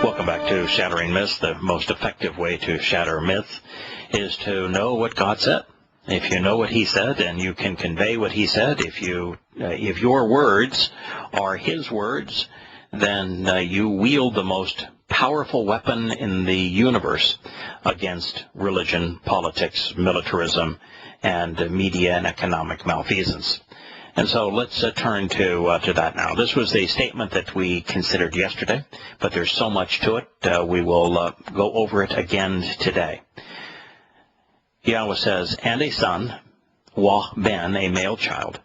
Welcome back to Shattering Myths. The most effective way to shatter myths is to know what God said. If you know what He said and you can convey what He said, if your words are His words, then you wield the most powerful weapon in the universe against religion, politics, militarism, and media and economic malfeasance. And so let's turn to that now. This was the statement that we considered yesterday, but there's so much to it. We will go over it again today. Yahowah says, and a son, wah ben, a male child,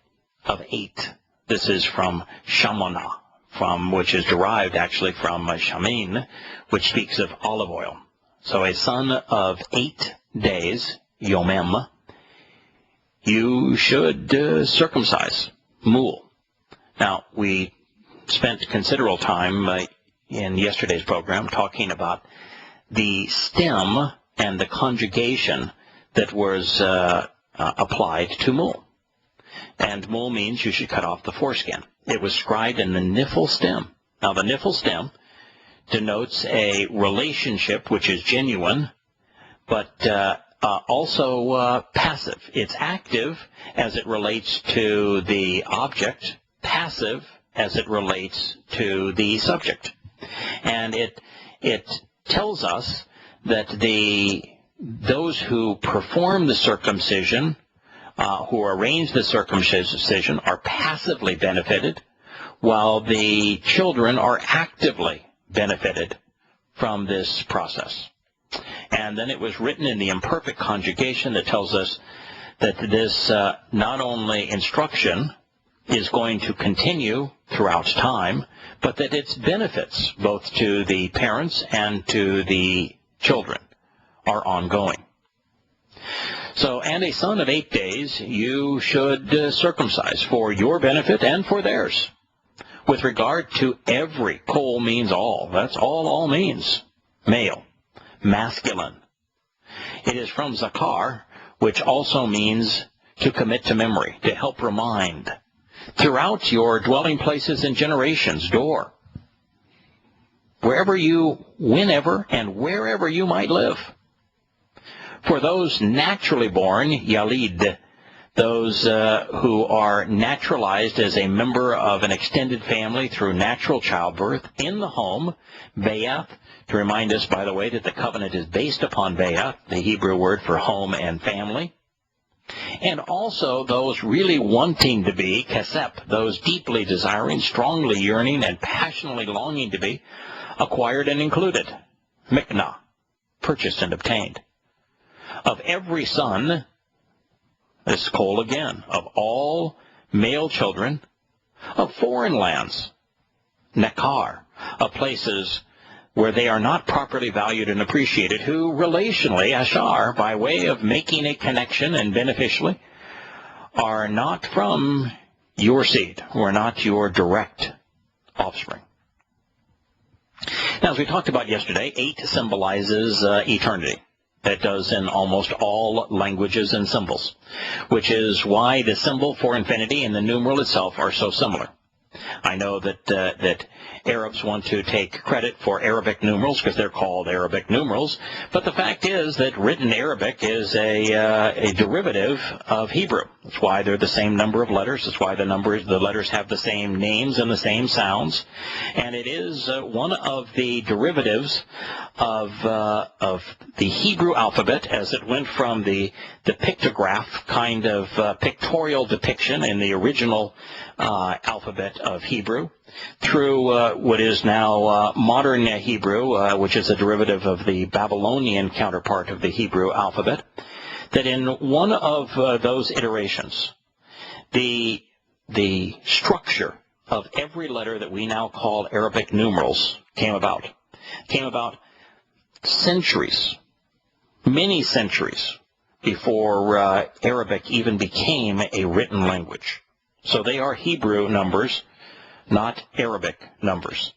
of 8. This is from Shamanah, which is derived actually from shamin, which speaks of olive oil. So a son of 8 days, yomem, you should circumcise, mul. Now, we spent considerable time in yesterday's program talking about the stem and the conjugation that was applied to mul. And mul means you should cut off the foreskin. It was scribed in the niffle stem. Now, the niffle stem denotes a relationship which is genuine, but also passive. It's active as it relates to the object, passive as it relates to the subject. And it tells us that those who perform the circumcision, who arrange the circumcision, are passively benefited, while the children are actively benefited from this process. And then it was written in the imperfect conjugation that tells us that this not only instruction is going to continue throughout time, but that its benefits, both to the parents and to the children, are ongoing. So, and a son of 8 days you should circumcise for your benefit and for theirs. With regard to every, kol means all. That's all means. Male. Masculine. It is from zakar, which also means to commit to memory, to help remind. Throughout your dwelling places and generations, door. Whenever and wherever you might live. For those naturally born, yalid, those who are naturalized as a member of an extended family through natural childbirth in the home, be'ath, to remind us, by the way, that the covenant is based upon be'ath, the Hebrew word for home and family. And also those really wanting to be, kesep, those deeply desiring, strongly yearning, and passionately longing to be, acquired and included, miknah, purchased and obtained. Of every son, this kol again, of all male children, of foreign lands, nekar, of places where they are not properly valued and appreciated, who relationally, ashar, by way of making a connection and beneficially, are not from your seed, who are not your direct offspring. Now, as we talked about yesterday, 8 symbolizes eternity. That does in almost all languages and symbols, which is why the symbol for infinity and the numeral itself are so similar. I know that Arabs want to take credit for Arabic numerals because they're called Arabic numerals, but the fact is that written Arabic is a derivative of Hebrew. That's why they're the same number of letters. That's why the letters have the same names and the same sounds, and it is one of the derivatives of the Hebrew alphabet as it went from the pictograph kind of pictorial depiction in the original alphabet of Hebrew through what is now modern Hebrew, which is a derivative of the Babylonian counterpart of the Hebrew alphabet, that in one of those iterations, the structure of every letter that we now call Arabic numerals came about centuries, many centuries before Arabic even became a written language. So they are Hebrew numbers, not Arabic numbers.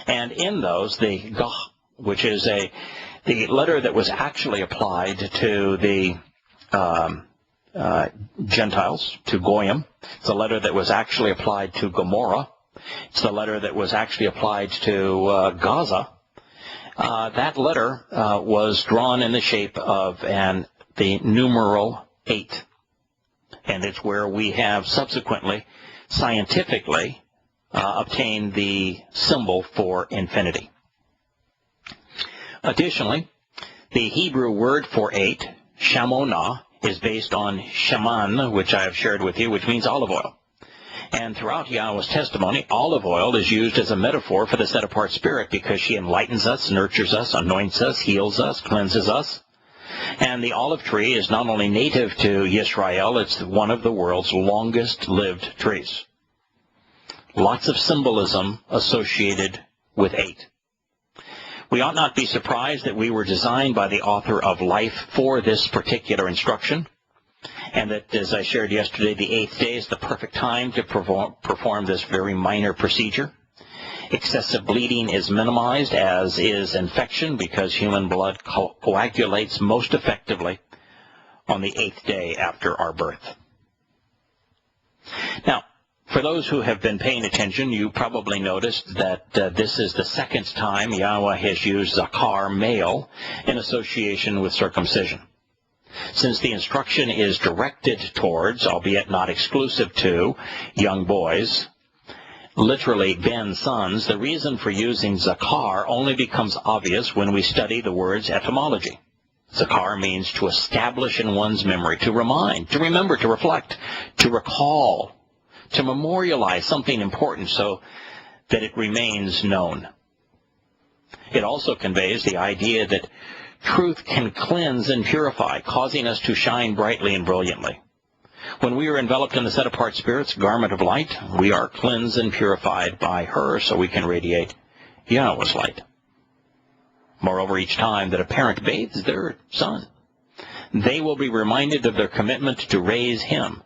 And in those, the gah, which is the letter that was actually applied to the Gentiles, to Goyim. It's the letter that was actually applied to Gomorrah. It's the letter that was actually applied to Gaza. That letter was drawn in the shape of the numeral 8. And it's where we have subsequently, scientifically, obtained the symbol for infinity. Additionally, the Hebrew word for 8, shamonah, is based on shaman, which I have shared with you, which means olive oil. And throughout Yahowah's testimony, olive oil is used as a metaphor for the set-apart spirit because she enlightens us, nurtures us, anoints us, heals us, cleanses us. And the olive tree is not only native to Yisrael, it's one of the world's longest-lived trees. Lots of symbolism associated with 8. We ought not be surprised that we were designed by the author of life for this particular instruction, and that, as I shared yesterday, the 8th day is the perfect time to perform this very minor procedure. Excessive bleeding is minimized, as is infection, because human blood coagulates most effectively on the 8th day after our birth. Now, for those who have been paying attention, you probably noticed that this is the second time Yahowah has used zakar, male, in association with circumcision. Since the instruction is directed towards, albeit not exclusive to, young boys, literally ben sons, the reason for using zakar only becomes obvious when we study the word's etymology. Zakar means to establish in one's memory, to remind, to remember, to reflect, to recall, to memorialize something important so that it remains known. It also conveys the idea that truth can cleanse and purify, causing us to shine brightly and brilliantly. When we are enveloped in the set-apart Spirit's garment of light, we are cleansed and purified by her so we can radiate Yahowah's light. Moreover, each time that a parent bathes their son, they will be reminded of their commitment to raise him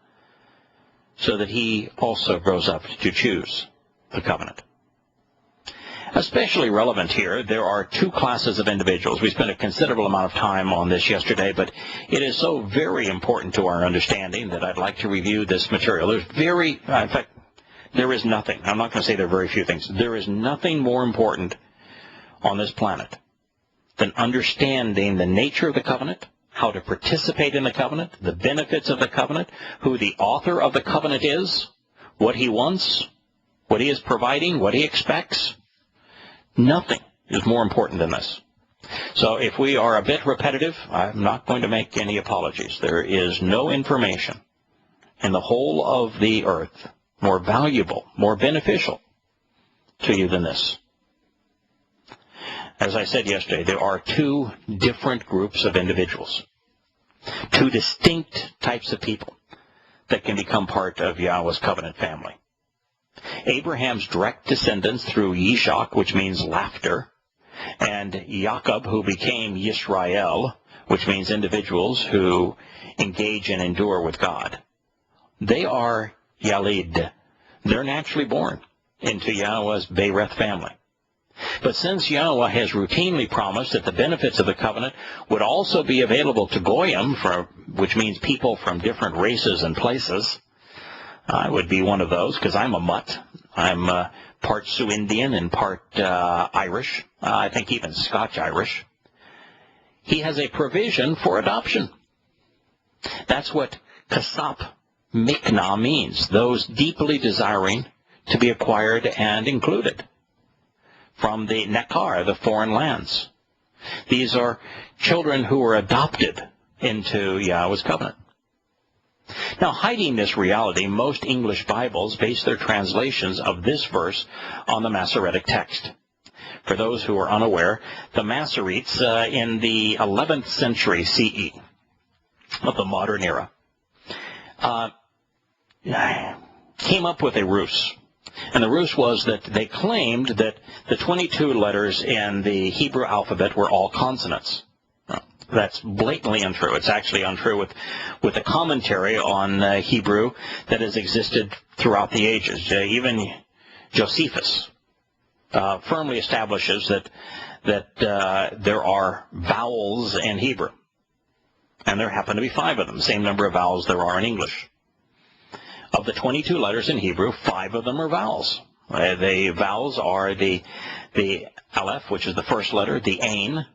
so that he also grows up to choose the covenant. Especially relevant here, there are two classes of individuals. We spent a considerable amount of time on this yesterday, but it is so very important to our understanding that I'd like to review this material. In fact, there is nothing. I'm not going to say there are very few things. There is nothing more important on this planet than understanding the nature of the covenant, how to participate in the covenant, the benefits of the covenant, who the author of the covenant is, what he wants, what he is providing, what he expects. Nothing is more important than this. So if we are a bit repetitive, I'm not going to make any apologies. There is no information in the whole of the earth more valuable, more beneficial to you than this. As I said yesterday, there are two different groups of individuals, two distinct types of people that can become part of Yahowah's covenant family. Abraham's direct descendants through Yishak, which means laughter, and Jacob, who became Yisrael, which means individuals who engage and endure with God. They are Yalid. They're naturally born into Yahowah's Beireth family. But since Yahowah has routinely promised that the benefits of the covenant would also be available to Goyim, which means people from different races and places, I would be one of those because I'm a mutt. I'm part Sioux Indian and part Irish, I think even Scotch-Irish. He has a provision for adoption. That's what kasap mikna means, those deeply desiring to be acquired and included from the nekar, the foreign lands. These are children who are adopted into Yahowah's covenant. Now, hiding this reality, most English Bibles base their translations of this verse on the Masoretic text. For those who are unaware, the Masoretes in the 11th century CE of the modern era came up with a ruse. And the ruse was that they claimed that the 22 letters in the Hebrew alphabet were all consonants. That's blatantly untrue. It's actually untrue with a commentary on Hebrew that has existed throughout the ages. Even Josephus firmly establishes that there are vowels in Hebrew. And there happen to be 5 of them, the same number of vowels there are in English. Of the 22 letters in Hebrew, 5 of them are vowels. The vowels are the aleph, which is the first letter, the ain,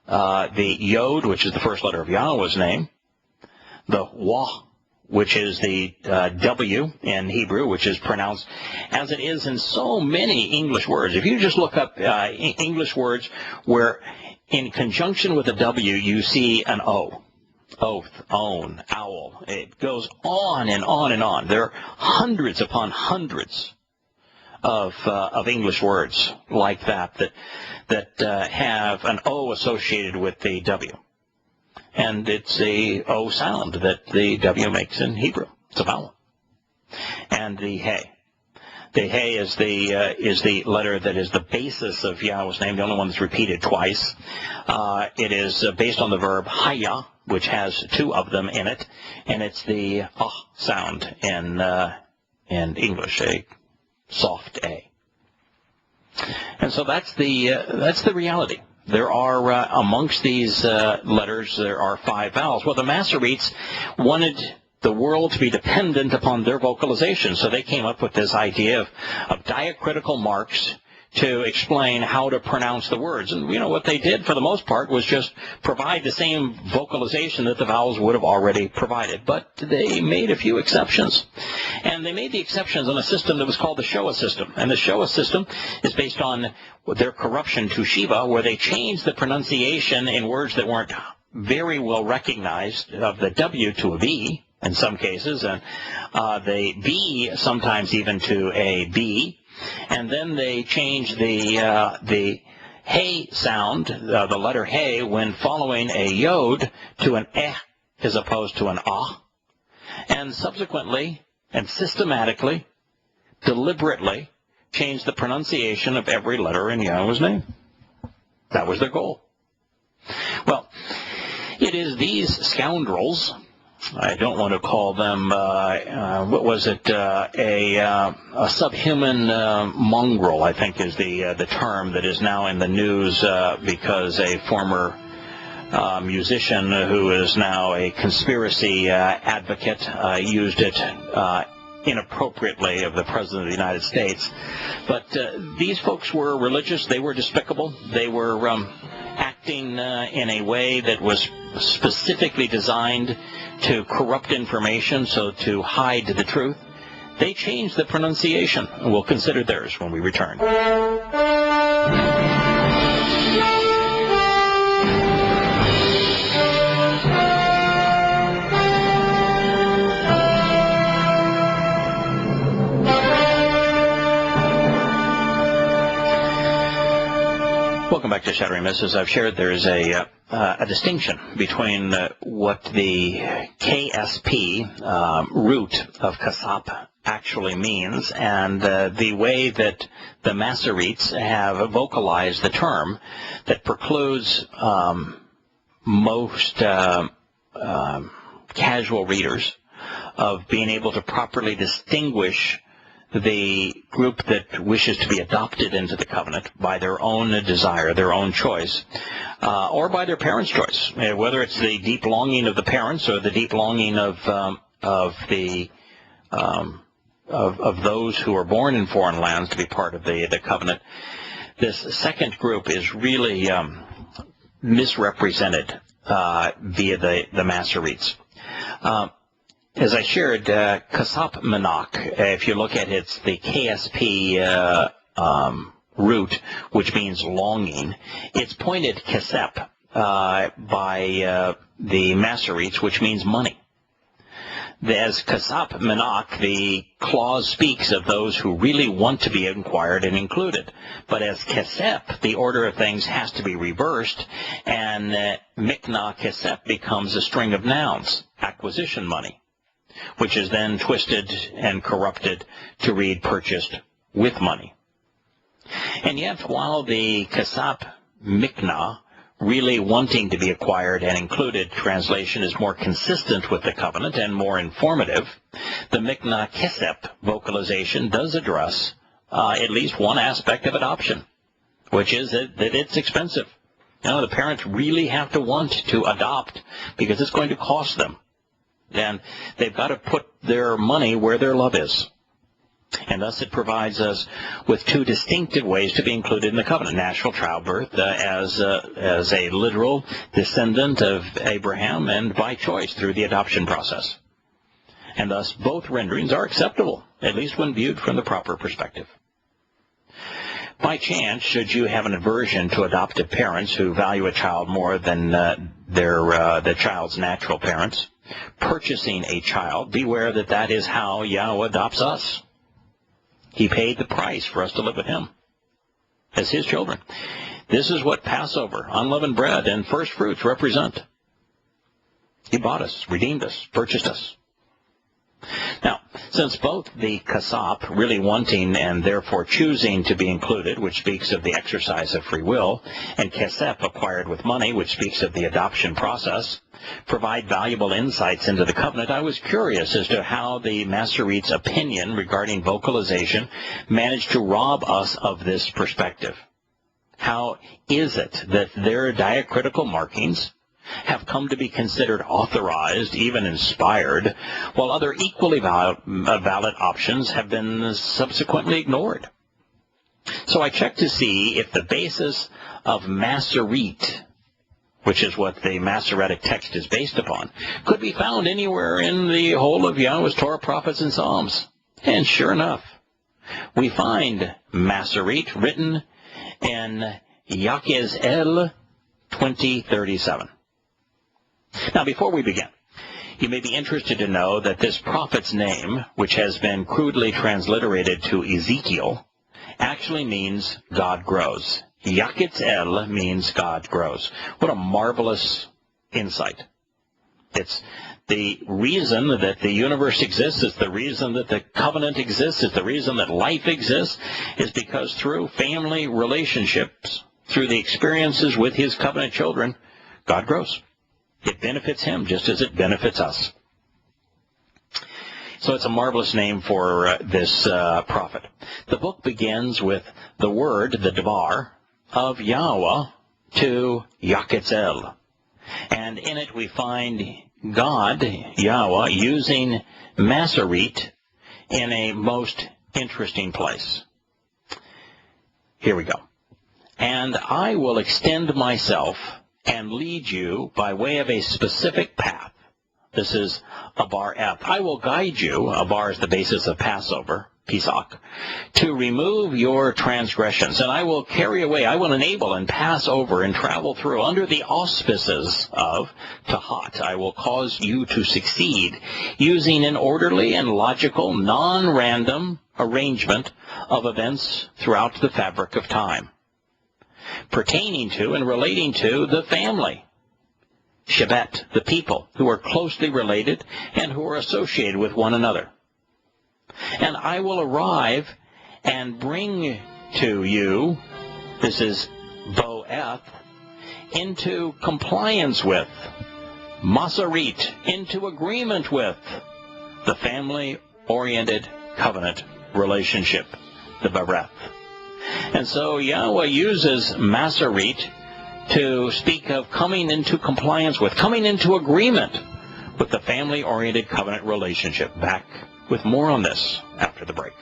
the yod, which is the first letter of Yahowah's name, the wah, which is the W in Hebrew, which is pronounced as it is in so many English words. If you just look up English words where in conjunction with a W you see an O, oath, own, owl, it goes on and on and on. There are hundreds upon hundreds of English words like that have an O associated with the W. And it's a O sound that the W makes in Hebrew. It's a vowel. And the hey. The hey is the letter that is the basis of Yahowah's name, the only one that's repeated twice. It is based on the verb haya, which has two of them in it, and it's the ah sound in English, a soft A. And so that's the reality. There are, amongst these letters, there are 5 vowels. Well, the Masoretes wanted the world to be dependent upon their vocalization, so they came up with this idea of diacritical marks to explain how to pronounce the words. And, what they did, for the most part, was just provide the same vocalization that the vowels would have already provided. But they made a few exceptions. And they made the exceptions on a system that was called the Shoah system. And the Shoah system is based on their corruption to Shiva, where they changed the pronunciation in words that weren't very well recognized of the W to a V in some cases, and the B sometimes even to a B. And then they changed the hey sound, the letter hey, when following a yod to an eh as opposed to an ah. And subsequently and systematically, deliberately, changed the pronunciation of every letter in Yahowah's name. That was their goal. Well, it is these scoundrels, I don't want to call them, a subhuman mongrel, I think is the term that is now in the news because a former musician who is now a conspiracy advocate used it inappropriately of the President of the United States. But these folks were religious. They were despicable. They were acting in a way that was specifically designed to corrupt information, so to hide the truth. They changed the pronunciation, and we'll consider theirs when we return. Welcome back to Shattering Myths. As I've shared, there is a distinction between what the KSP root of kasap actually means and the way that the Masoretes have vocalized the term that precludes most casual readers of being able to properly distinguish the group that wishes to be adopted into the covenant by their own desire, their own choice, or by their parents' choice, whether it's the deep longing of the parents or the deep longing of those who are born in foreign lands to be part of the covenant. This second group is really misrepresented via the Masoretes. As I shared, kasap manak, if you look at it, it's the KSP root, which means longing. It's pointed kasep by the Masoretes, which means money. As kasap manak, the clause speaks of those who really want to be inquired and included. But as kesep, the order of things has to be reversed, and mikna kesep becomes a string of nouns, acquisition money, which is then twisted and corrupted to read purchased with money. And yet, while the kasap mikna, really wanting to be acquired and included translation, is more consistent with the covenant and more informative, the mikna kesep vocalization does address at least one aspect of adoption, which is that it's expensive. The parents really have to want to adopt because it's going to cost them. And they've got to put their money where their love is. And thus it provides us with two distinctive ways to be included in the covenant. Natural childbirth as a literal descendant of Abraham, and by choice through the adoption process. And thus both renderings are acceptable, at least when viewed from the proper perspective. By chance, should you have an aversion to adoptive parents who value a child more than the child's natural parents, purchasing a child, beware that that is how Yahowah adopts us. He paid the price for us to live with him as his children. This is what Passover, unleavened bread, and first fruits represent. He bought us, redeemed us, purchased us. Now, since both the kasap, really wanting and therefore choosing to be included, which speaks of the exercise of free will, and kesep, acquired with money, which speaks of the adoption process, provide valuable insights into the covenant, I was curious as to how the Masorete's opinion regarding vocalization managed to rob us of this perspective. How is it that their diacritical markings have come to be considered authorized, even inspired, while other equally valid options have been subsequently ignored? So I checked to see if the basis of Masorete, which is what the Masoretic text is based upon, could be found anywhere in the whole of Yahowah's Torah, prophets, and Psalms. And sure enough, we find Masorete written in Yahowah 20:37. Now, before we begin, you may be interested to know that this prophet's name, which has been crudely transliterated to Ezekiel, actually means God grows. Yahowah means God grows. What a marvelous insight. It's the reason that the universe exists, it's the reason that the covenant exists, it's the reason that life exists, is because through family relationships, through the experiences with his covenant children, God grows. It benefits him just as it benefits us. So it's a marvelous name for this prophet. The book begins with the word, the devar, of Yahowah to Yahowah. And in it we find God, Yahowah, using Masorete in a most interesting place. Here we go. And I will extend myself and lead you by way of a specific path. This is Abar Eth. I will guide you, Abar is the basis of Passover, Pesach, to remove your transgressions, and I will carry away, I will enable and pass over and travel through under the auspices of Tahat. I will cause you to succeed using an orderly and logical, non-random arrangement of events throughout the fabric of time, pertaining to and relating to the family, Shevet, the people who are closely related and who are associated with one another. And I will arrive and bring to you, this is Boeth, into compliance with, Masorete, into agreement with, the family-oriented covenant relationship, the Bareth. And so Yahowah uses Masorete to speak of coming into compliance with, coming into agreement with the family-oriented covenant relationship. Back with more on this after the break.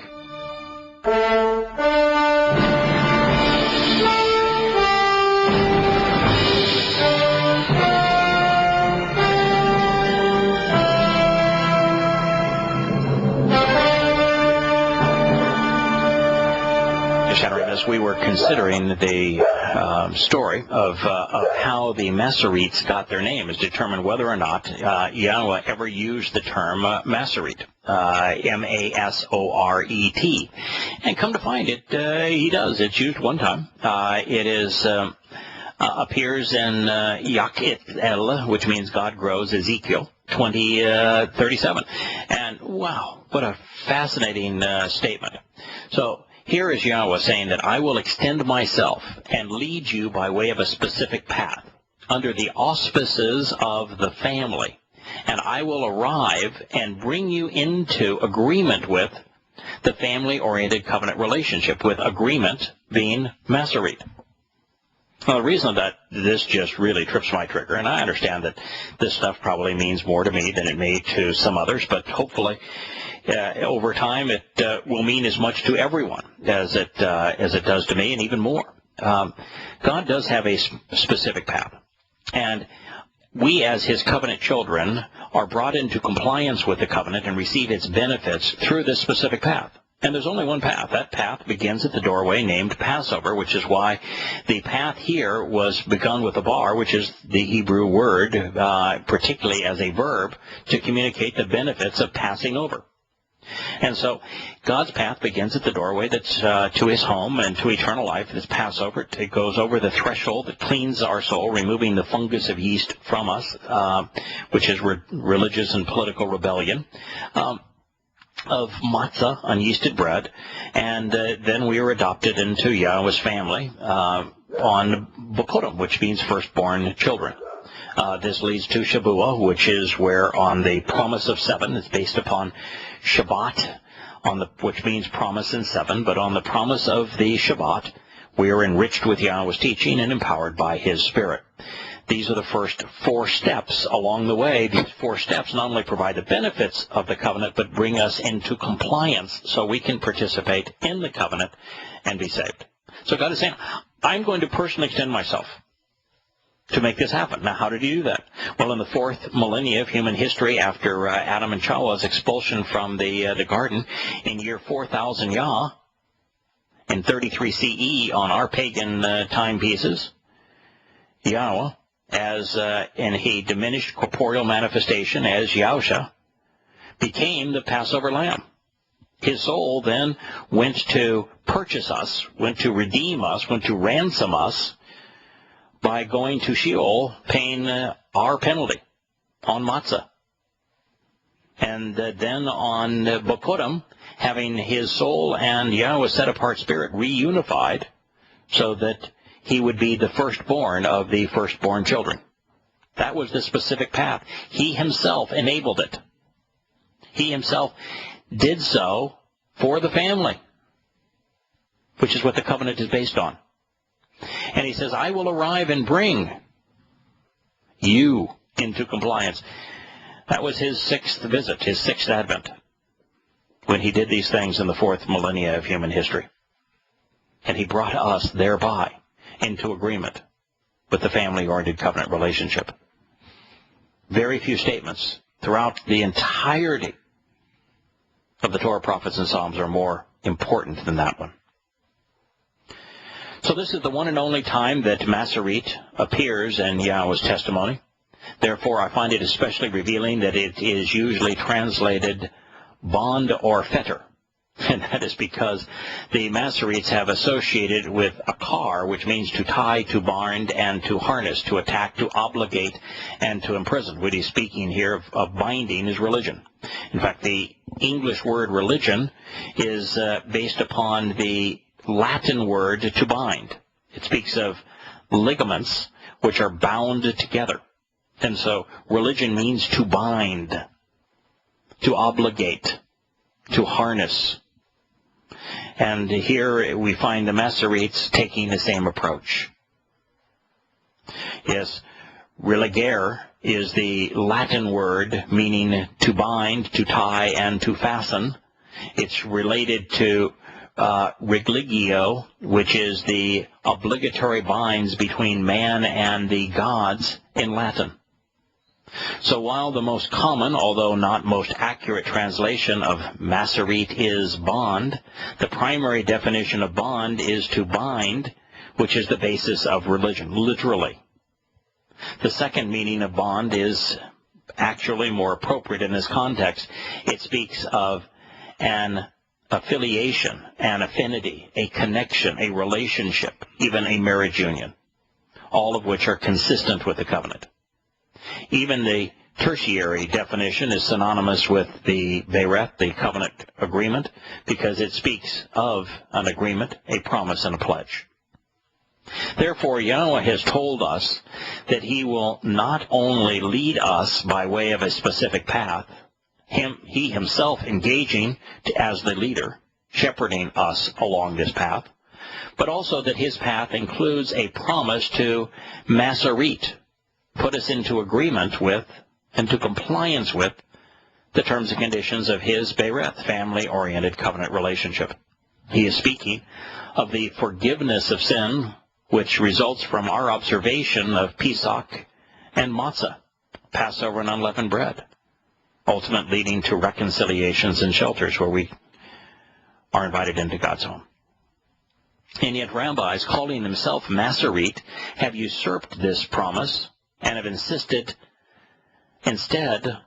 Shattering Myths, we were considering the story of how the Masoretes got their name, is determine whether or not Yahowah ever used the term Masorete, M-A-S-O-R-E-T. And come to find it, he does. It's used one time. It is appears in Yahowah, which means God grows, Ezekiel 20:37. And wow, what a fascinating statement. So here is Yahowah saying that I will extend myself and lead you by way of a specific path under the auspices of the family. And I will arrive and bring you into agreement with the family-oriented covenant relationship, with agreement being Masorete. Well, the reason that this just really trips my trigger, and I understand that this stuff probably means more to me than it may to some others, but hopefully over time it will mean as much to everyone as it does to me, and even more. God does have a specific path, and we as his covenant children are brought into compliance with the covenant and receive its benefits through this specific path. And there's only one path. That path begins at the doorway named Passover, which is why the path here was begun with a bar, which is the Hebrew word, particularly as a verb, to communicate the benefits of passing over. And so God's path begins at the doorway that's to his home and to eternal life. This Passover, it goes over the threshold that cleans our soul, removing the fungus of yeast from us, which is religious and political rebellion. Of matzah, unyeasted bread, and then we were adopted into Yahowah's family on Bokodim, which means firstborn children. This leads to Shavuah, which is where on the promise of 7, it's based upon Shabbat, which means promise in 7, but on the promise of the Shabbat, we are enriched with Yahowah's teaching and empowered by his Spirit. These are the first 4 steps along the way. These 4 steps not only provide the benefits of the covenant, but bring us into compliance so we can participate in the covenant and be saved. So God is saying, I'm going to personally extend myself to make this happen. Now, how did he do that? Well, in the 4th millennia of human history, after Adam and Chawah's expulsion from the garden, in year 4000 Yah, in 33 CE on our pagan timepieces, Yahowah, as in a diminished corporeal manifestation as Yahusha, became the Passover lamb. His soul then went to purchase us, went to redeem us, went to ransom us by going to Sheol, paying our penalty on matzah. And then on Bokodim, having his soul and Yahowah's set-apart spirit reunified so that he would be the firstborn of the firstborn children. That was the specific path. He himself enabled it. He himself did so for the family, which is what the covenant is based on. And he says, I will arrive and bring you into compliance. That was his 6th visit, his 6th advent, when he did these things in the 4th millennia of human history. And he brought us thereby into agreement with the family-oriented covenant relationship. Very few statements throughout the entirety of the Torah, prophets, and Psalms are more important than that one. So this is the one and only time that Masoret appears in Yahowah's testimony. Therefore, I find it especially revealing that it is usually translated bond or fetter. And that is because the Masoretes have associated with a car, which means to tie, to bind, and to harness, to attack, to obligate, and to imprison. What he's speaking here of binding is religion. In fact, the English word religion is based upon the Latin word to bind. It speaks of ligaments which are bound together. And so religion means to bind, to obligate, to harness. And here we find the Masoretes taking the same approach. Yes, religare is the Latin word meaning to bind, to tie, and to fasten. It's related to religio, which is the obligatory binds between man and the gods in Latin. So while the most common, although not most accurate translation of Masoret is bond, the primary definition of bond is to bind, which is the basis of religion, literally. The second meaning of bond is actually more appropriate in this context. It speaks of an affiliation, an affinity, a connection, a relationship, even a marriage union, all of which are consistent with the covenant. Even the tertiary definition is synonymous with the Bereth, the covenant agreement, because it speaks of an agreement, a promise, and a pledge. Therefore, Yahowah has told us that he will not only lead us by way of a specific path, he himself engaging as the leader, shepherding us along this path, but also that his path includes a promise to masorete, put us into agreement with and to compliance with the terms and conditions of his Bereth, family-oriented covenant relationship. He is speaking of the forgiveness of sin, which results from our observation of Pesach and Matzah, Passover and unleavened bread, ultimately leading to reconciliations and shelters where we are invited into God's home. And yet rabbis, calling themselves masorete, have usurped this promise and have insisted instead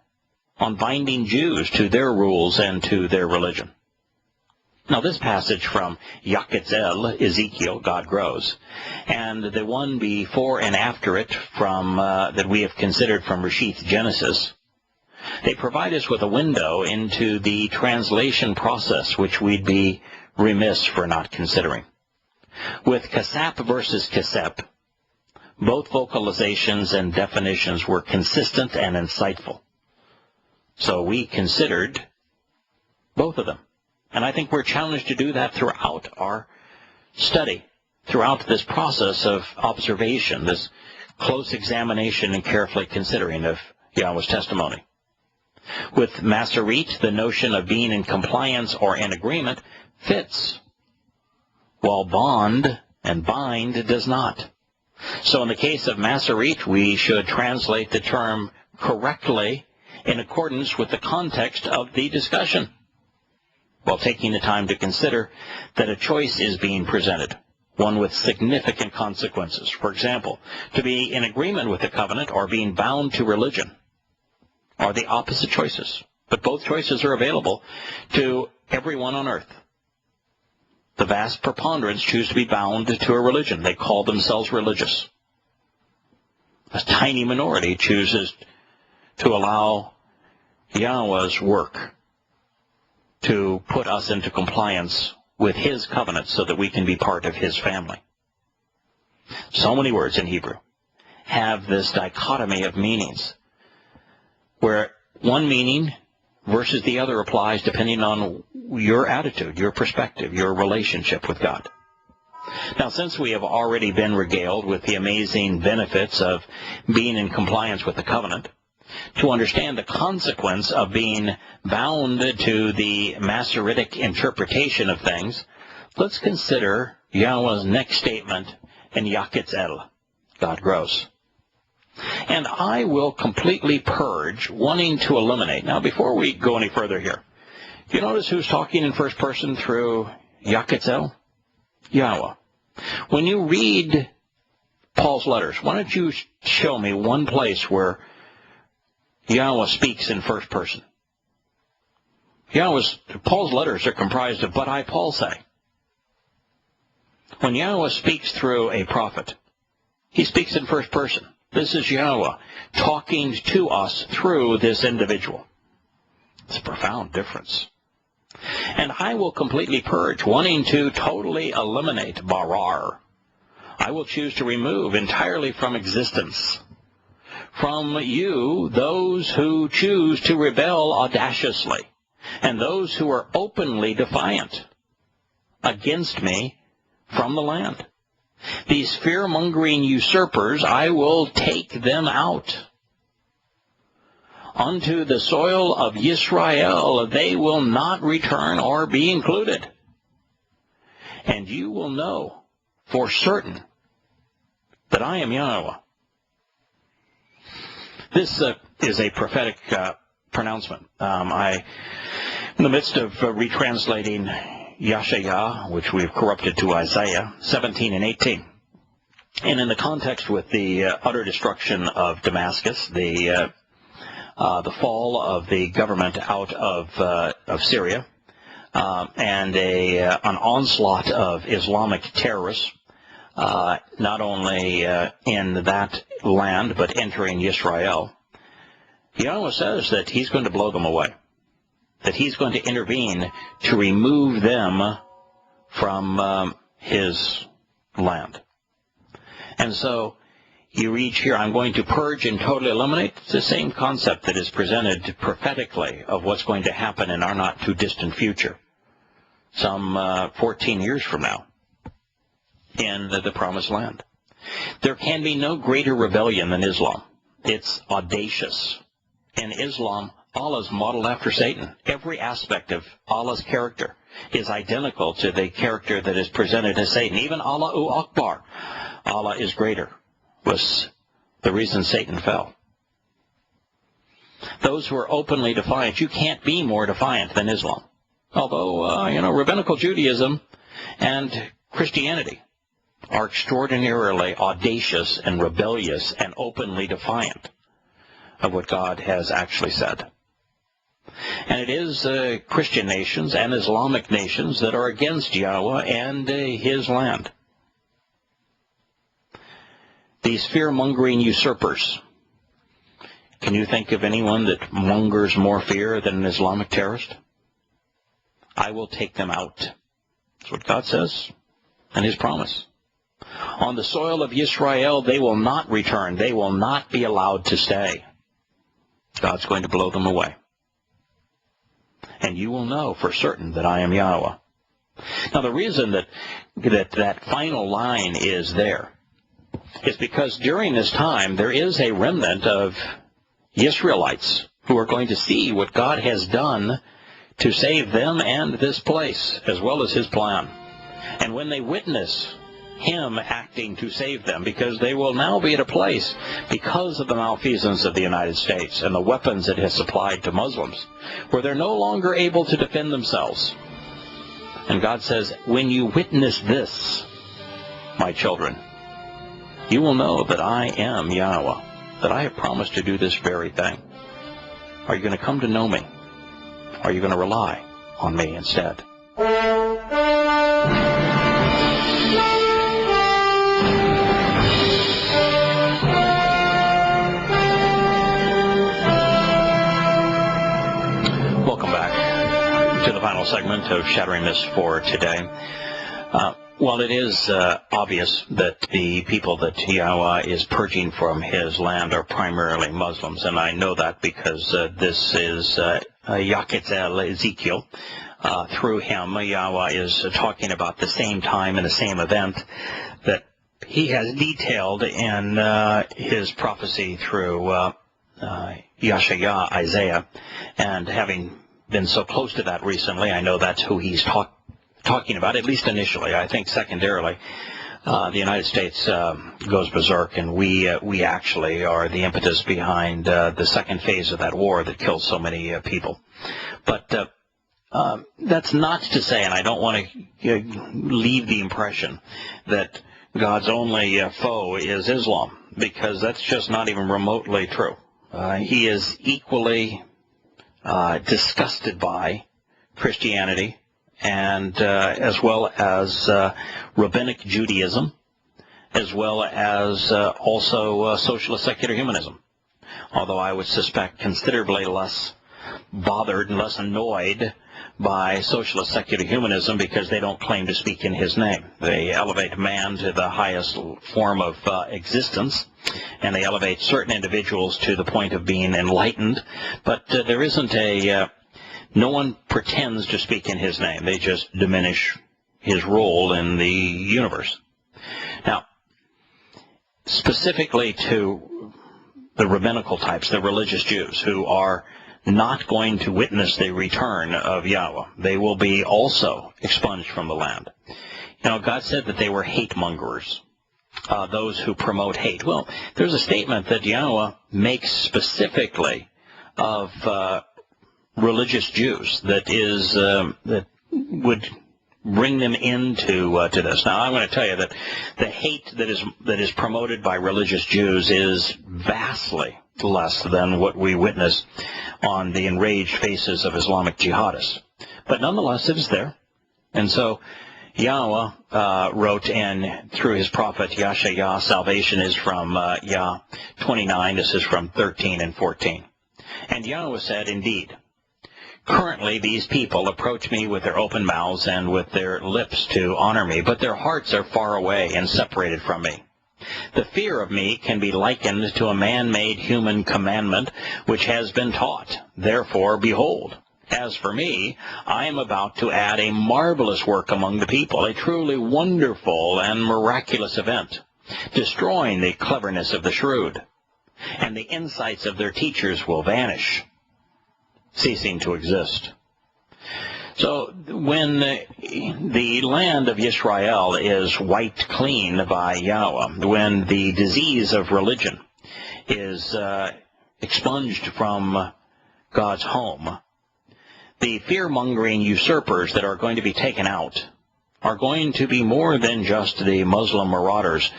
on binding Jews to their rules and to their religion. Now this passage from Yahowah, Ezekiel, God grows, and the one before and after it from that we have considered from Reshith, Genesis, they provide us with a window into the translation process which we'd be remiss for not considering. With kasap versus kasep, both vocalizations and definitions were consistent and insightful. So we considered both of them. And I think we're challenged to do that throughout our study, throughout this process of observation, this close examination and carefully considering of Yahweh's testimony. With masorete, the notion of being in compliance or in agreement fits, while bond and bind does not. So in the case of masorete, we should translate the term correctly in accordance with the context of the discussion, while taking the time to consider that a choice is being presented, one with significant consequences. For example, to be in agreement with the covenant or being bound to religion are the opposite choices, but both choices are available to everyone on earth. The vast preponderance choose to be bound to a religion. They call themselves religious. A tiny minority chooses to allow Yahweh's work to put us into compliance with his covenant so that we can be part of his family. So many words in Hebrew have this dichotomy of meanings, where one meaning versus the other applies depending on your attitude, your perspective, your relationship with God. Now, since we have already been regaled with the amazing benefits of being in compliance with the covenant, to understand the consequence of being bound to the Masoretic interpretation of things, let's consider Yahweh's next statement in Yahowah, God grows. And I will completely purge, wanting to eliminate. Now, before we go any further here, you notice who's talking in first person through Yahowah? Yahweh. When you read Paul's letters, why don't you show me one place where Yahweh speaks in first person? Paul's letters are comprised of "but I, Paul, say." When Yahweh speaks through a prophet, he speaks in first person. This is Yahweh talking to us through this individual. It's a profound difference. And I will completely purge, wanting to totally eliminate barar. I will choose to remove entirely from existence from you those who choose to rebel audaciously, and those who are openly defiant against me from the land. These fear-mongering usurpers, I will take them out. Unto the soil of Yisrael they will not return or be included. And you will know for certain that I am Yahweh. This is a prophetic pronouncement. In the midst of retranslating Yahowah, which we've corrupted to Isaiah 17 and 18, and in the context with the utter destruction of Damascus, the fall of the government out of Syria, and an onslaught of Islamic terrorists, not only in that land, but entering Israel, Yahweh says that he's going to blow them away, that he's going to intervene to remove them from his land. And so you read here, I'm going to purge and totally eliminate. It's the same concept that is presented prophetically of what's going to happen in our not too distant future, some 14 years from now. in the promised land. There can be no greater rebellion than Islam. It's audacious. In Islam, Allah is modeled after Satan. Every aspect of Allah's character is identical to the character that is presented as Satan. Even Allahu Akbar, Allah is greater, was the reason Satan fell. Those who are openly defiant, you can't be more defiant than Islam. Although, rabbinical Judaism and Christianity are extraordinarily audacious and rebellious and openly defiant of what God has actually said. And it is Christian nations and Islamic nations that are against Yahowah and his land. These fear-mongering usurpers. Can you think of anyone that mongers more fear than an Islamic terrorist? I will take them out. That's what God says and his promise. On the soil of Israel, they will not return. They will not be allowed to stay. God's going to blow them away. And you will know for certain that I am Yahowah. Now, the reason that final line is there is because during this time, there is a remnant of Israelites who are going to see what God has done to save them and this place, as well as his plan. And when they witness him acting to save them, because they will now be at a place, because of the malfeasance of the United States and the weapons it has supplied to Muslims, where they're no longer able to defend themselves. And God says, when you witness this, my children, you will know that I am Yahowah, that I have promised to do this very thing. Are you going to come to know me? Are you going to rely on me instead? Welcome back to the final segment of Shattering Myths for today. Well, it is obvious that the people that Yahowah is purging from his land are primarily Muslims, and I know that because this is Yahweh Ezekiel. Through him, Yahowah is talking about the same time and the same event that he has detailed in his prophecy through Yahshua, Isaiah, and having been so close to that recently, I know that's who he's talking about, at least initially. I think secondarily, the United States goes berserk, and we actually are the impetus behind the second phase of that war that killed so many people. But that's not to say, and I don't want to leave the impression that God's only foe is Islam, because that's just not even remotely true. He is equally disgusted by Christianity, and as well as rabbinic Judaism, as well as also socialist secular humanism. Although I would suspect considerably less bothered and less annoyed by socialist secular humanism, because they don't claim to speak in his name. They elevate man to the highest form of existence, and they elevate certain individuals to the point of being enlightened, but there isn't no one pretends to speak in his name. They just diminish his role in the universe. Now, specifically to the rabbinical types, the religious Jews, who are not going to witness the return of Yahowah, they will be also expunged from the land. God said that they were hate mongers, those who promote hate. Well, there's a statement that Yahowah makes specifically of religious Jews that is that would bring them into to this. Now, I'm going to tell you that the hate that is promoted by religious Jews is vastly less than what we witness on the enraged faces of Islamic jihadists. But nonetheless, it is there. And so Yahowah wrote in through his prophet Yahshua, salvation is from Yah 29. This is from 13 and 14. And Yahowah said, indeed, currently these people approach me with their open mouths and with their lips to honor me, but their hearts are far away and separated from me. The fear of me can be likened to a man-made human commandment which has been taught. Therefore, behold, As for me, I am about to add a marvelous work among the people, a truly wonderful and miraculous event, destroying the cleverness of the shrewd, and the insights of their teachers will vanish, ceasing to exist. So when the land of Israel is wiped clean by Yahowah, when the disease of religion is expunged from God's home, the fear-mongering usurpers that are going to be taken out are going to be more than just the Muslim marauders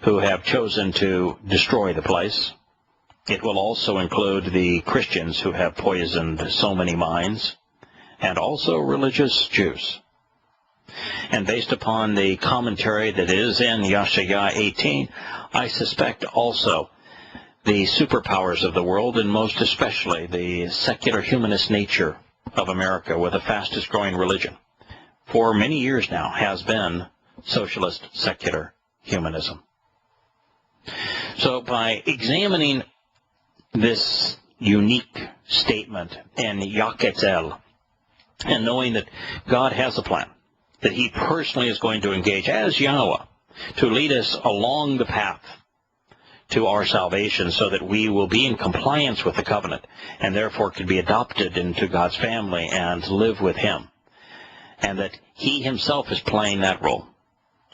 who have chosen to destroy the place. It will also include the Christians who have poisoned so many minds, and also religious Jews. And based upon the commentary that is in Yeshaya 18, I suspect also the superpowers of the world, and most especially the secular humanist nature of America, with the fastest growing religion for many years now, has been socialist secular humanism. So by examining this unique statement in Yaquetzal, and knowing that God has a plan, that he personally is going to engage as Yahowah to lead us along the path to our salvation, so that we will be in compliance with the covenant and therefore could be adopted into God's family and live with him, and that he himself is playing that role.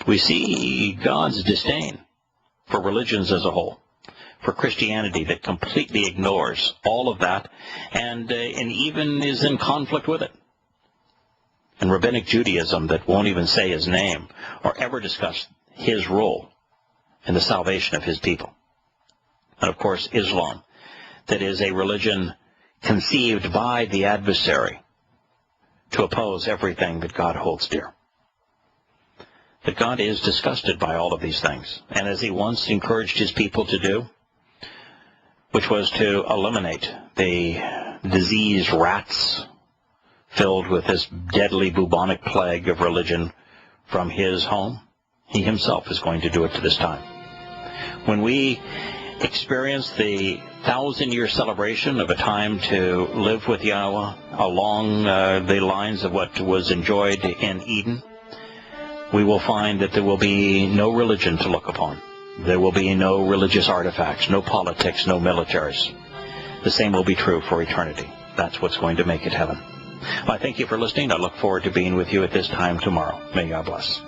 We see God's disdain for religions as a whole, for Christianity that completely ignores all of that and even is in conflict with it, and Rabbinic Judaism that won't even say his name or ever discuss his role in the salvation of his people. And of course, Islam, that is a religion conceived by the adversary to oppose everything that God holds dear. That God is disgusted by all of these things, and as he once encouraged his people to do, which was to eliminate the diseased rats filled with this deadly bubonic plague of religion from his home, he himself is going to do it to this time. When we experience the 1,000-year celebration of a time to live with Yahowah along the lines of what was enjoyed in Eden, we will find that there will be no religion to look upon. There will be no religious artifacts, no politics, no militaries. The same will be true for eternity. That's what's going to make it heaven. I thank you for listening. I look forward to being with you at this time tomorrow. May God bless.